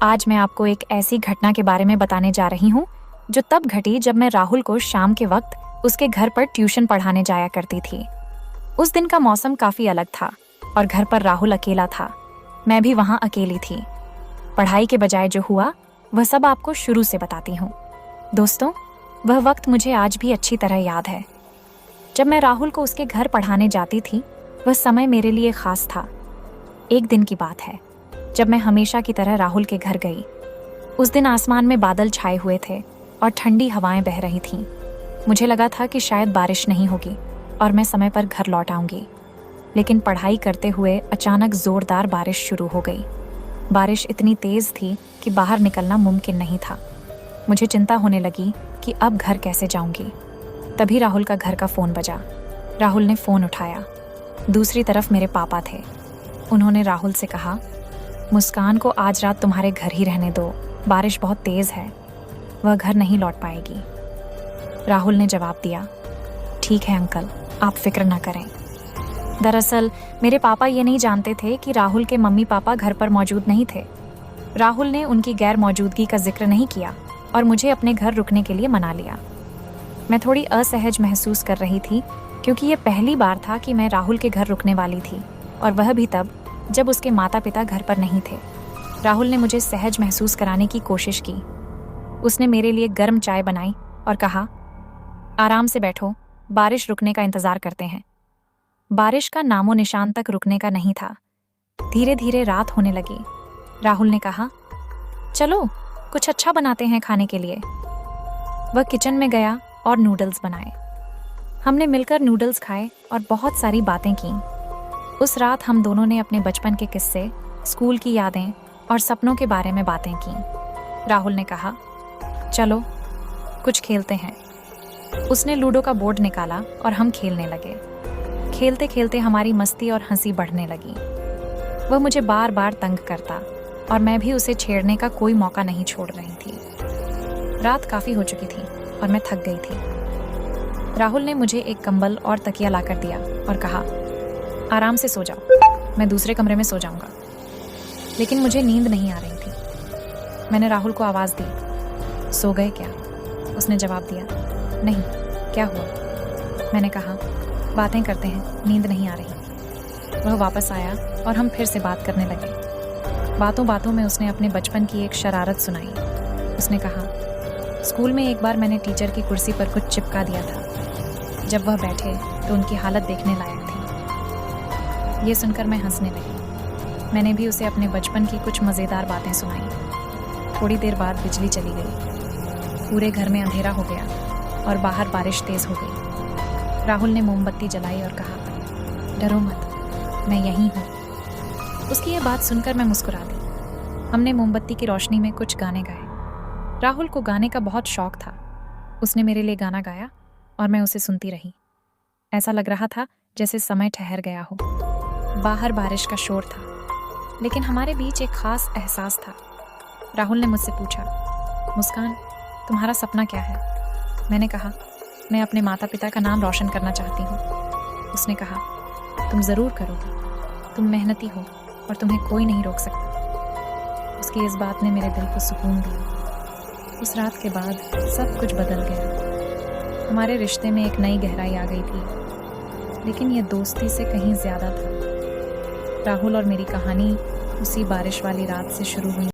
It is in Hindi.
आज मैं आपको एक ऐसी घटना के बारे में बताने जा रही हूँ जो तब घटी जब मैं राहुल को शाम के वक्त उसके घर पर ट्यूशन पढ़ाने जाया करती थी। उस दिन का मौसम काफी अलग था और घर पर राहुल अकेला था। मैं भी वहां अकेली थी। पढ़ाई के बजाय जो हुआ वह सब आपको शुरू से बताती हूँ। दोस्तों, वह वक्त मुझे आज भी अच्छी तरह याद है। जब मैं राहुल को उसके घर पढ़ाने जाती थी, वह समय मेरे लिए खास था। एक दिन की बात है जब मैं हमेशा की तरह राहुल के घर गई। उस दिन आसमान में बादल छाए हुए थे और ठंडी हवाएं बह रही थीं। मुझे लगा था कि शायद बारिश नहीं होगी और मैं समय पर घर लौट आऊंगी। लेकिन पढ़ाई करते हुए अचानक जोरदार बारिश शुरू हो गई। बारिश इतनी तेज थी कि बाहर निकलना मुमकिन नहीं था। मुझे चिंता होने लगी कि अब घर कैसे जाऊंगी। तभी राहुल का घर का फ़ोन बजा। राहुल ने फ़ोन उठाया। दूसरी तरफ मेरे पापा थे। उन्होंने राहुल से कहा, मुस्कान को आज रात तुम्हारे घर ही रहने दो, बारिश बहुत तेज़ है, वह घर नहीं लौट पाएगी। राहुल ने जवाब दिया, ठीक है अंकल, आप फिक्र ना करें। दरअसल मेरे पापा ये नहीं जानते थे कि राहुल के मम्मी पापा घर पर मौजूद नहीं थे। राहुल ने उनकी गैर मौजूदगी का जिक्र नहीं किया और मुझे अपने घर रुकने के लिए मना लिया। मैं थोड़ी असहज महसूस कर रही थी क्योंकि ये पहली बार था कि मैं राहुल के घर रुकने वाली थी, और वह भी तब जब उसके माता पिता घर पर नहीं थे। राहुल ने मुझे सहज महसूस कराने की कोशिश की। उसने मेरे लिए गर्म चाय बनाई और कहा, आराम से बैठो, बारिश रुकने का इंतजार करते हैं। बारिश का नामो निशान तक रुकने का नहीं था। धीरे धीरे रात होने लगी। राहुल ने कहा, चलो कुछ अच्छा बनाते हैं खाने के लिए। वह किचन में गया और नूडल्स बनाए। हमने मिलकर नूडल्स खाए और बहुत सारी बातें की। उस रात हम दोनों ने अपने बचपन के किस्से, स्कूल की यादें और सपनों के बारे में बातें की। राहुल ने कहा, चलो कुछ खेलते हैं। उसने लूडो का बोर्ड निकाला और हम खेलने लगे। खेलते खेलते हमारी मस्ती और हंसी बढ़ने लगी। वह मुझे बार बार तंग करता और मैं भी उसे छेड़ने का कोई मौका नहीं छोड़ रही थी। रात काफ़ी हो चुकी थी और मैं थक गई थी। राहुल ने मुझे एक कंबल और तकिया लाकर दिया और कहा, आराम से सो जाओ, मैं दूसरे कमरे में सो जाऊंगा। लेकिन मुझे नींद नहीं आ रही थी। मैंने राहुल को आवाज़ दी, सो गए क्या? उसने जवाब दिया, नहीं, क्या हुआ? मैंने कहा, बातें करते हैं, नींद नहीं आ रही। वह वापस आया और हम फिर से बात करने लगे। बातों बातों में उसने अपने बचपन की एक शरारत सुनाई। उसने कहा, स्कूल में एक बार मैंने टीचर की कुर्सी पर कुछ चिपका दिया था। जब वह बैठे तो उनकी हालत देखने लायक थी। ये सुनकर मैं हंसने लगी। मैंने भी उसे अपने बचपन की कुछ मज़ेदार बातें सुनाई। थोड़ी देर बाद बिजली चली गई। पूरे घर में अंधेरा हो गया और बाहर बारिश तेज़ हो गई। राहुल ने मोमबत्ती जलाई और कहा, डरो मत, मैं यहीं हूँ। उसकी ये बात सुनकर मैं मुस्कुरा दी। हमने मोमबत्ती की रोशनी में कुछ गाने गाए। राहुल को गाने का बहुत शौक था। उसने मेरे लिए गाना गाया और मैं उसे सुनती रही। ऐसा लग रहा था जैसे समय ठहर गया हो। बाहर बारिश का शोर था, लेकिन हमारे बीच एक खास एहसास था। राहुल ने मुझसे पूछा, मुस्कान, तुम्हारा सपना क्या है? मैंने कहा, मैं अपने माता पिता का नाम रोशन करना चाहती हूँ। उसने कहा, तुम ज़रूर करोगी, तुम मेहनती हो और तुम्हें कोई नहीं रोक सकता। उसकी इस बात ने मेरे दिल को सुकून दिया। उस रात के बाद सब कुछ बदल गया। हमारे रिश्ते में एक नई गहराई आ गई थी, लेकिन ये दोस्ती से कहीं ज़्यादा था। राहुल और मेरी कहानी उसी बारिश वाली रात से शुरू हुई।